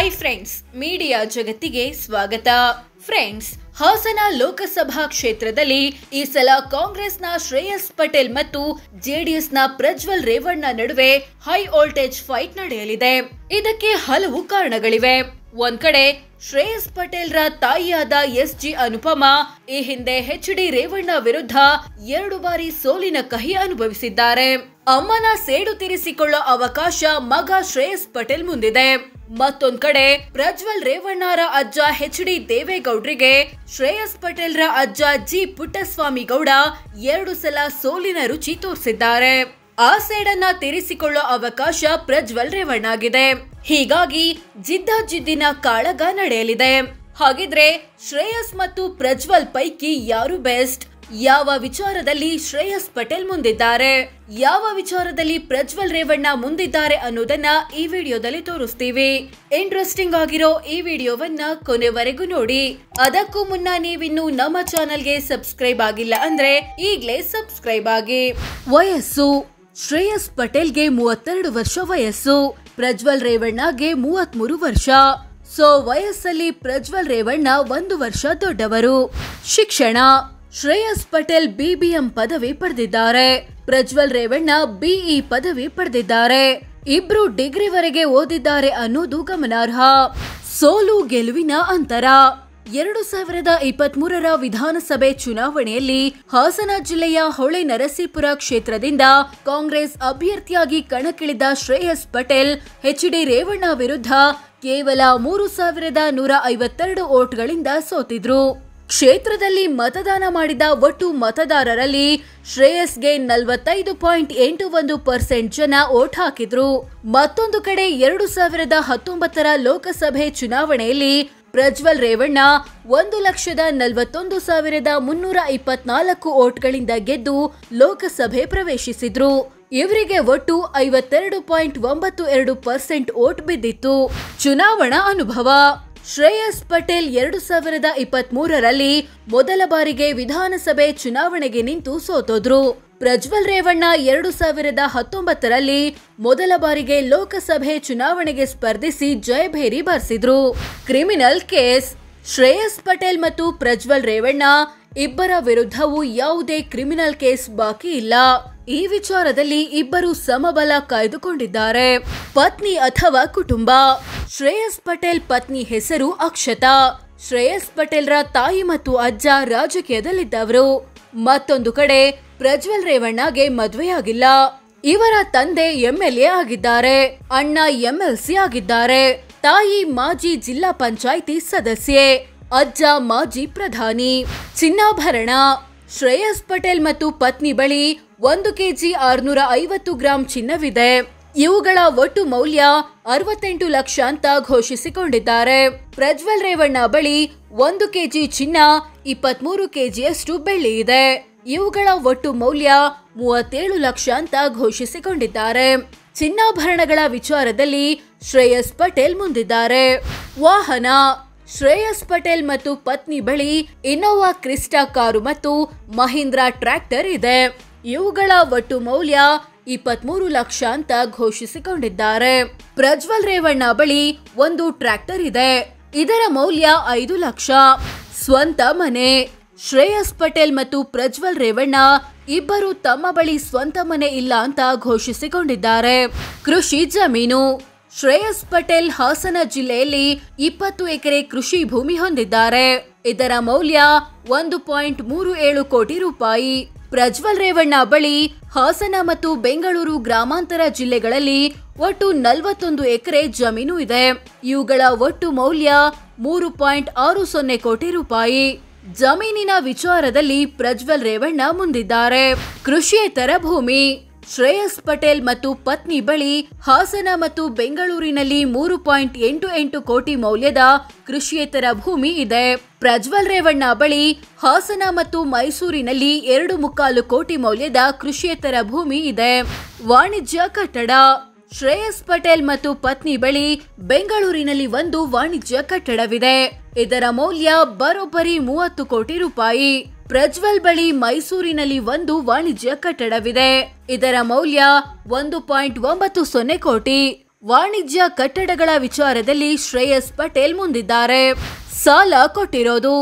Hi friends, media ಜಗತ್ತಿಗೆ ಸ್ವಾಗತ. Friends, Hassan Lok Sabha ಕ್ಷೇತ್ರದಲ್ಲಿ ಈ ಸಲ ಕಾಂಗ್ರೆಸ್ನ ಶ್ರೇಯಸ್ ಪಟೇಲ್ ಮತ್ತು ಜೆಡಿಎಸ್ನ ಪ್ರಜ್ವಲ್ ರೇವಣ್ಣ ನಡುವೆ ಹೈ ವೋಲ್ಟೇಜ್ ಫೈಟ್ ನಡೆಯಲಿದೆ. ಇದಕ್ಕೆ ಹಲವು ಕಾರಣಗಳಿವೆ. ಒಂದ್ ಕಡೆ ಶ್ರೇಯಸ್ ಪಟೇಲ್ ರ ತಾಯಿಯಾದ ಎಸ್.ಜಿ. ಅನುಪಮಾ ಈ ಹಿಂದೆ ಎಚ್.ಡಿ. ರೇವಣ್ಣ ವಿರುದ್ಧ 2 ಬಾರಿ ಸೋಲಿನ ಕಹಿ ಅನುಭವಿಸಿದ್ದಾರೆ. ಅಮ್ಮನ ಸೇಡು ತೀರಿಸಿಕೊಳ್ಳೋ ಅವಕಾಶ ಮಗ ಶ್ರೇಯಸ್ ಪಟೇಲ್ ಮುಂದಿದೆ. ಮತ್ತೊಂದ್ ಕಡೆ ಪ್ರಜ್ವಲ್ ರೇವಣ್ಣರ ಅಜ್ಜ ಎಚ್.ಡಿ. ದೇವೇಗೌಡ್ರಿಗೆ ಶ್ರೇಯಸ್ ಪಟೇಲ್ ರ ಅಜ್ಜ ಜಿ. ಪುಟ್ಟಸ್ವಾಮಿ ಗೌಡ 2 ಸಲ ಸೋಲಿನ ರುಚಿ ತೋರಿಸಿದ್ದಾರೆ. ಆ ಸೇಡನ್ನ ತೀರಿಸಿಕೊಳ್ಳೋ ಅವಕಾಶ ಪ್ರಜ್ವಲ್ ರೇವಣ್ಣಗಿದೆ. ಹೀಗಾಗಿ ಜಿದ್ದಾಜಿದ್ದಿನ ಕಾಳಗ ನಡೆಯಲಿದೆ. ಹಾಗಿದ್ರೆ ಶ್ರೇಯಸ್ ಮತ್ತು ಪ್ರಜ್ವಲ್ ಪೈಕಿ ಯಾರು ಬೆಸ್ಟ್? ಯಾವ ವಿಚಾರದಲ್ಲಿ ಶ್ರೇಯಸ್ ಪಟೇಲ್ ಮುಂದಿದ್ದಾರೆ, ಯಾವ ವಿಚಾರದಲ್ಲಿ ಪ್ರಜ್ವಲ್ ರೇವಣ್ಣ ಮುಂದಿದ್ದಾರೆ ಅನ್ನೋದನ್ನ ಈ ವಿಡಿಯೋದಲ್ಲಿ ತೋರಿಸ್ತೀವಿ. ಇಂಟ್ರೆಸ್ಟಿಂಗ್ ಆಗಿರೋ ಈ ವಿಡಿಯೋವನ್ನ ಕೊನೆವರೆಗೂ ನೋಡಿ. ಅದಕ್ಕೂ ಮುನ್ನ ನೀವಿನ್ನು ನಮ್ಮ ಚಾನೆಲ್ಗೆ ಸಬ್ಸ್ಕ್ರೈಬ್ ಆಗಿಲ್ಲ ಅಂದ್ರೆ ಈಗ್ಲೇ ಸಬ್ಸ್ಕ್ರೈಬ್ ಆಗಿ. ವಯಸ್ಸು: ಶ್ರೇಯಸ್ ಪಟೇಲ್ಗೆ 32 ವರ್ಷ ವಯಸ್ಸು, ಪ್ರಜ್ವಲ್ ರೇವಣ್ಣಗೆ 33 ವರ್ಷ. ಸೊ ವಯಸ್ಸಲ್ಲಿ ಪ್ರಜ್ವಲ್ ರೇವಣ್ಣ 1 ವರ್ಷ ದೊಡ್ಡವರು. ಶಿಕ್ಷಣ: ಶ್ರೇಯಸ್ ಪಟೇಲ್ BBM ಪದವಿ ಪಡೆದಿದ್ದಾರೆ, ಪ್ರಜ್ವಲ್ ರೇವಣ್ಣ BE ಪದವಿ ಪಡೆದಿದ್ದಾರೆ. ಇಬ್ರು ಡಿಗ್ರಿವರೆಗೆ ಓದಿದ್ದಾರೆ ಅನ್ನೋದು ಗಮನಾರ್ಹ. ಸೋಲು ಗೆಲುವಿನ ಅಂತರ: 2023ರ ವಿಧಾನಸಭೆ ಚುನಾವಣೆಯಲ್ಲಿ ಹಾಸನ ಜಿಲ್ಲೆಯ ಹೊಳೆ ನರಸೀಪುರ ಕ್ಷೇತ್ರದಿಂದ ಕಾಂಗ್ರೆಸ್ ಅಭ್ಯರ್ಥಿಯಾಗಿ ಕಣಕ್ಕಿಳಿದ ಶ್ರೇಯಸ್ ಪಟೇಲ್ ಎಚ್.ಡಿ. ರೇವಣ್ಣ ವಿರುದ್ಧ ಕೇವಲ 3152 ವೋಟ್ಗಳಿಂದ ಸೋತಿದ್ರು. ಕ್ಷೇತ್ರದಲ್ಲಿ ಮತದಾನ ಮಾಡಿದ ಒಟ್ಟು ಮತದಾರರಲ್ಲಿ ಶ್ರೇಯಸ್ಗೆ 45.81% ಜನ ವೋಟ್ ಹಾಕಿದ್ರು. ಮತ್ತೊಂದು ಕಡೆ 2019ರ ಲೋಕಸಭೆ ಚುನಾವಣೆಯಲ್ಲಿ ಪ್ರಜ್ವಲ್ ರೇವಣ್ಣ 1,41,324 ವೋಟ್ಗಳಿಂದ ಗೆದ್ದು ಲೋಕಸಭೆ ಪ್ರವೇಶಿಸಿದ್ರು. ಇವರಿಗೆ ಒಟ್ಟು 52.92% ವೋಟ್ ಬಿದ್ದಿತ್ತು. ಚುನಾವಣಾ ಅನುಭವ: ಶ್ರೇಯಸ್ ಪಟೇಲ್ 2023ರಲ್ಲಿ ಮೊದಲ ಬಾರಿಗೆ ವಿಧಾನಸಭೆ ಚುನಾವಣೆಗೆ ನಿಂತು ಸೋತೋದ್ರು. ಪ್ರಜ್ವಲ್ ರೇವಣ್ಣ 2019ರಲ್ಲಿ ಮೊದಲ ಬಾರಿಗೆ ಲೋಕಸಭೆ ಚುನಾವಣೆಗೆ ಸ್ಪರ್ಧಿಸಿ ಜಯಭೇರಿ ಬಾರಿಸಿದ್ರು. ಕ್ರಿಮಿನಲ್ ಕೇಸ್: ಶ್ರೇಯಸ್ ಪಟೇಲ್ ಮತ್ತು ಪ್ರಜ್ವಲ್ ರೇವಣ್ಣ ಇಬ್ಬರ ವಿರುದ್ಧವೂ ಯಾವುದೇ ಕ್ರಿಮಿನಲ್ ಕೇಸ್ ಬಾಕಿ ಇಲ್ಲ. ಈ ವಿಚಾರದಲ್ಲಿ ಇಬ್ಬರು ಸಮಬಲ ಕಾಯ್ದುಕೊಂಡಿದ್ದಾರೆ. ಪತ್ನಿ ಅಥವಾ ಕುಟುಂಬ: ಶ್ರೇಯಸ್ ಪಟೇಲ್ ಪತ್ನಿ ಹೆಸರು ಅಕ್ಷತಾ. ಶ್ರೇಯಸ್ ಪಟೇಲ್ ರ ತಾಯಿ ಮತ್ತು ಅಜ್ಜ ರಾಜಕೀಯದಲ್ಲಿದ್ದವರು. ಮತ್ತೊಂದು ಕಡೆ ಪ್ರಜ್ವಲ್ ರೇವಣ್ಣಗೆ ಮದುವೆಯಾಗಿಲ್ಲ. ಇವರ ತಂದೆ MLA ಆಗಿದ್ದಾರೆ, ಅಣ್ಣ MLC ಆಗಿದ್ದಾರೆ, ತಾಯಿ ಮಾಜಿ ಜಿಲ್ಲಾ ಪಂಚಾಯಿತಿ ಸದಸ್ಯೆ, ಅಜ್ಜ ಮಾಜಿ ಪ್ರಧಾನಿ. ಚಿನ್ನಾಭರಣ: ಶ್ರೇಯಸ್ ಪಟೇಲ್ ಮತ್ತು ಪತ್ನಿ ಬಳಿ 1 ಕೆಜಿ 650 ಗ್ರಾಂ ಚಿನ್ನವಿದೆ. ಇವುಗಳ ಒಟ್ಟು ಮೌಲ್ಯ 68 ಲಕ್ಷ ಅಂತ ಘೋಷಿಸಿಕೊಂಡಿದ್ದಾರೆ. ಪ್ರಜ್ವಲ್ ರೇವಣ್ಣ ಬಳಿ 1 ಕೆಜಿ ಚಿನ್ನ, 23 ಕೆಜಿಯಷ್ಟು ಬೆಳ್ಳಿ ಇದೆ. ಇವುಗಳ ಒಟ್ಟು ಮೌಲ್ಯ 37 ಲಕ್ಷ ಅಂತ ಘೋಷಿಸಿಕೊಂಡಿದ್ದಾರೆ. ಚಿನ್ನಾಭರಣಗಳ ವಿಚಾರದಲ್ಲಿ ಶ್ರೇಯಸ್ ಪಟೇಲ್ ಮುಂದಿದ್ದಾರೆ. ವಾಹನ: ಶ್ರೇಯಸ್ ಪಟೇಲ್ ಮತ್ತು ಪತ್ನಿ ಬಳಿ ಇನ್ನೋವಾ ಕ್ರಿಸ್ಟಾ ಕಾರು ಮತ್ತು ಮಹೀಂದ್ರ ಟ್ರ್ಯಾಕ್ಟರ್ ಇದೆ. ಇವುಗಳ ಒಟ್ಟು ಮೌಲ್ಯ 23 ಲಕ್ಷ ಅಂತ ಘೋಷಿಸಿಕೊಂಡಿದ್ದಾರೆ. ಪ್ರಜ್ವಲ್ ರೇವಣ್ಣ ಬಳಿ 1 ಟ್ರ್ಯಾಕ್ಟರ್ ಇದೆ. ಇದರ ಮೌಲ್ಯ 5 ಲಕ್ಷ. ಸ್ವಂತ ಮನೆ: ಶ್ರೇಯಸ್ ಪಟೇಲ್ ಮತ್ತು ಪ್ರಜ್ವಲ್ ರೇವಣ್ಣ ಇಬ್ಬರು ತಮ್ಮ ಬಳಿ ಸ್ವಂತ ಮನೆ ಇಲ್ಲ ಅಂತ ಘೋಷಿಸಿಕೊಂಡಿದ್ದಾರೆ. ಕೃಷಿ ಜಮೀನು: ಶ್ರೇಯಸ್ ಪಟೇಲ್ ಹಾಸನ ಜಿಲ್ಲೆಯಲ್ಲಿ 20 ಎಕರೆ ಕೃಷಿ ಭೂಮಿ ಹೊಂದಿದ್ದಾರೆ. ಇದರ ಮೌಲ್ಯ 1.37 ಕೋಟಿ ರೂಪಾಯಿ. ಪ್ರಜ್ವಲ್ ರೇವಣ್ಣ ಬಳಿ ಹಾಸನ ಮತ್ತು ಬೆಂಗಳೂರು ಗ್ರಾಮಾಂತರ ಜಿಲ್ಲೆಗಳಲ್ಲಿ ಒಟ್ಟು 41 ಎಕರೆ ಜಮೀನು ಇದೆ. ಇವುಗಳ ಒಟ್ಟು ಮೌಲ್ಯ 3.60 ಕೋಟಿ ರೂಪಾಯಿ. ಜಮೀನಿನ ವಿಚಾರದಲ್ಲಿ ಪ್ರಜ್ವಲ್ ರೇವಣ್ಣ ಮುಂದಿದ್ದಾರೆ. ಕೃಷಿಯೇತರ ಭೂಮಿ: ಶ್ರೇಯಸ್ ಪಟೇಲ್ ಮತ್ತು ಪತ್ನಿ ಬಳಿ ಹಾಸನ ಮತ್ತು ಬೆಂಗಳೂರಿನಲ್ಲಿ 3.88 ಕೋಟಿ ಮೌಲ್ಯದ ಕೃಷಿಯೇತರ ಭೂಮಿ ಇದೆ. ಪ್ರಜ್ವಲ್ ರೇವಣ್ಣ ಬಳಿ ಹಾಸನ ಮತ್ತು ಮೈಸೂರಿನಲ್ಲಿ 2.25 ಕೋಟಿ ಮೌಲ್ಯದ ಕೃಷಿಯೇತರ ಭೂಮಿ ಇದೆ. ವಾಣಿಜ್ಯ ಕಟ್ಟಡ: ಶ್ರೇಯಸ್ ಪಟೇಲ್ ಮತ್ತು ಪತ್ನಿ ಬಳಿ ಬೆಂಗಳೂರಿನಲ್ಲಿ 1 ವಾಣಿಜ್ಯ ಕಟ್ಟಡವಿದೆ. ಇದರ ಮೌಲ್ಯ ಬರೋಬ್ಬರಿ 30 ಕೋಟಿ ರೂಪಾಯಿ. ಪ್ರಜ್ವಲ್ ಬಳಿ ಮೈಸೂರಿನಲ್ಲಿ 1 ವಾಣಿಜ್ಯ ಕಟ್ಟಡವಿದೆ. ಇದರ ಮೌಲ್ಯ 1.90 ಕೋಟಿ. ವಾಣಿಜ್ಯ ಕಟ್ಟಡಗಳ ವಿಚಾರದಲ್ಲಿ ಶ್ರೇಯಸ್ ಪಟೇಲ್ ಮುಂದಿದ್ದಾರೆ. ಸಾಲ ಕೊಟ್ಟಿರೋದು.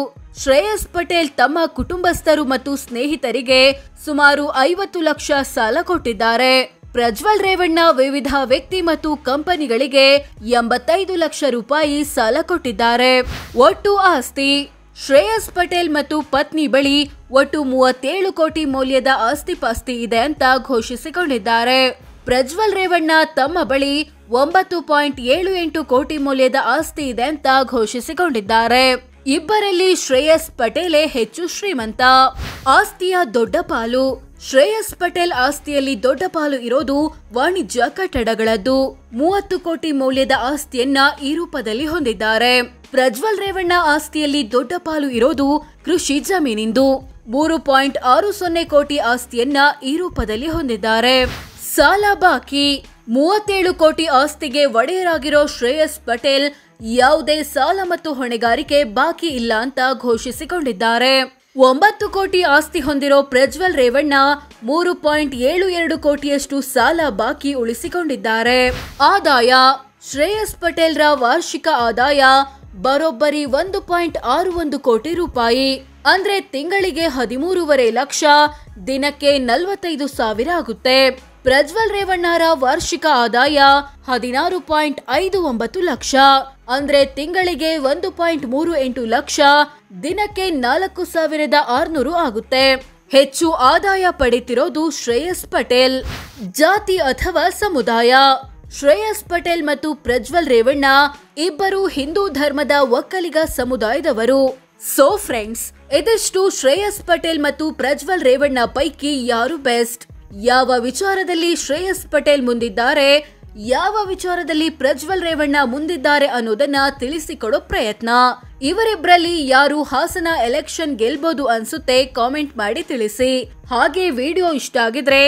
ಶ್ರೇಯಸ್ ಪಟೇಲ್ ತಮ್ಮ ಕುಟುಂಬಸ್ಥರು ಮತ್ತು ಸ್ನೇಹಿತರಿಗೆ ಸುಮಾರು 50 ಲಕ್ಷ ಸಾಲ ಕೊಟ್ಟಿದ್ದಾರೆ. ಪ್ರಜ್ವಲ್ ರೇವಣ್ಣ ವಿವಿಧ ವ್ಯಕ್ತಿ ಮತ್ತು ಕಂಪನಿಗಳಿಗೆ 85 ಲಕ್ಷ ರೂಪಾಯಿ ಸಾಲ ಕೊಟ್ಟಿದ್ದಾರೆ. ಒಟ್ಟು ಆಸ್ತಿ. ಶ್ರೇಯಸ್ ಪಟೇಲ್ ಮತ್ತು ಪತ್ನಿ ಬಳಿ ಒಟ್ಟು 37 ಕೋಟಿ ಮೌಲ್ಯದ ಆಸ್ತಿಪಾಸ್ತಿ ಇದೆ ಅಂತ ಘೋಷಿಸಿಕೊಂಡಿದ್ದಾರೆ. ಪ್ರಜ್ವಲ್ ರೇವಣ್ಣ ತಮ್ಮ ಬಳಿ 9.78 ಕೋಟಿ ಮೌಲ್ಯದ ಆಸ್ತಿ ಇದೆ ಅಂತ ಘೋಷಿಸಿಕೊಂಡಿದ್ದಾರೆ. ಇಬ್ಬರಲ್ಲಿ ಶ್ರೇಯಸ್ ಪಟೇಲೇ ಹೆಚ್ಚು ಶ್ರೀಮಂತ. ಆಸ್ತಿಯ ದೊಡ್ಡ ಪಾಲು. ಶ್ರೇಯಸ್ ಪಟೇಲ್ ಆಸ್ತಿಯಲ್ಲಿ ದೊಡ್ಡ ಪಾಲು ಇರೋದು ವಾಣಿಜ್ಯ ಕಟ್ಟಡಗಳದ್ದು. 30 ಕೋಟಿ ಮೌಲ್ಯದ ಆಸ್ತಿಯನ್ನ ಈ ರೂಪದಲ್ಲಿ ಹೊಂದಿದ್ದಾರೆ. ಪ್ರಜ್ವಲ್ ರೇವಣ್ಣ ಆಸ್ತಿಯಲ್ಲಿ ದೊಡ್ಡ ಪಾಲು ಇರೋದು ಕೃಷಿ ಜಮೀನಿಂದು. 3.60 ಕೋಟಿ ಆಸ್ತಿಯನ್ನ ಈ ರೂಪದಲ್ಲಿ ಹೊಂದಿದ್ದಾರೆ. ಸಾಲ ಬಾಕಿ. 37 ಕೋಟಿ ಆಸ್ತಿಗೆ ಒಡೆಯರಾಗಿರೋ ಶ್ರೇಯಸ್ ಪಟೇಲ್ ಯಾವುದೇ ಸಾಲ ಮತ್ತು ಹೊಣೆಗಾರಿಕೆ ಬಾಕಿ ಇಲ್ಲ ಅಂತ ಘೋಷಿಸಿಕೊಂಡಿದ್ದಾರೆ. 9 ಕೋಟಿ ಆಸ್ತಿ ಹೊಂದಿರೋ ಪ್ರಜ್ವಲ್ ರೇವಣ್ಣ 3.72 ಕೋಟಿಯಷ್ಟು ಸಾಲ ಬಾಕಿ ಉಳಿಸಿಕೊಂಡಿದ್ದಾರೆ. ಆದಾಯ. ಶ್ರೇಯಸ್ ಪಟೇಲ್ರ ವಾರ್ಷಿಕ ಆದಾಯ ಬರೋಬ್ಬರಿ 1.61 ಕೋಟಿ ರೂಪಾಯಿ. ಅಂದ್ರೆ ತಿಂಗಳಿಗೆ 13.5 ಲಕ್ಷ, ದಿನಕ್ಕೆ 45,000 ಆಗುತ್ತೆ. ಪ್ರಜ್ವಲ್ ರೇವಣ್ಣರ ವಾರ್ಷಿಕ ಆದಾಯ 16.59 ಲಕ್ಷ, ಅಂದ್ರೆ ತಿಂಗಳಿಗೆ 1.38 ಲಕ್ಷ, ದಿನಕ್ಕೆ 4,600 ಆಗುತ್ತೆ. ಹೆಚ್ಚು ಆದಾಯ ಪಡೆತಿರೋದು ಶ್ರೇಯಸ್ ಪಟೇಲ್. ಜಾತಿ ಅಥವಾ ಸಮುದಾಯ. ಶ್ರೇಯಸ್ ಪಟೇಲ್ ಮತ್ತು ಪ್ರಜ್ವಲ್ ರೇವಣ್ಣ ಇಬ್ಬರು ಹಿಂದೂ ಧರ್ಮದ ಒಕ್ಕಲಿಗ ಸಮುದಾಯದವರು. ಸೋ ಫ್ರೆಂಡ್ಸ್, ಇದಿಷ್ಟು ಶ್ರೇಯಸ್ ಪಟೇಲ್ ಮತ್ತು ಪ್ರಜ್ವಲ್ ರೇವಣ್ಣ ಪೈಕಿ ಯಾರು ಬೆಸ್ಟ್, ಯಾವ ವಿಚಾರದಲ್ಲಿ ಶ್ರೇಯಸ್ ಪಟೇಲ್ ಮುಂದಿದ್ದಾರೆ, ಯಾವ ವಿಚಾರದಲ್ಲಿ ಪ್ರಜ್ವಲ್ ರೇವಣ್ಣ ಮುಂದಿದ್ದಾರೆ ಅನ್ನೋದನ್ನ ತಿಳಿಸಿಕೊಡೋ ಪ್ರಯತ್ನ. ಇವರಿಬ್ಬರಲ್ಲಿ ಯಾರು ಹಾಸನ ಎಲೆಕ್ಷನ್ ಗೆಲ್ಬಹುದು ಅನ್ಸುತ್ತೆ ಕಾಮೆಂಟ್ ಮಾಡಿ ತಿಳಿಸಿ. ಹಾಗೆ ವಿಡಿಯೋ ಇಷ್ಟ ಆಗಿದ್ರೆ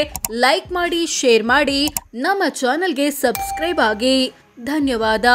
ಲೈಕ್ ಮಾಡಿ, ಶೇರ್ ಮಾಡಿ, ನಮ್ಮ ಚಾನೆಲ್ಗೆ ಸಬ್ಸ್ಕ್ರೈಬ್ ಆಗಿ. ಧನ್ಯವಾದ.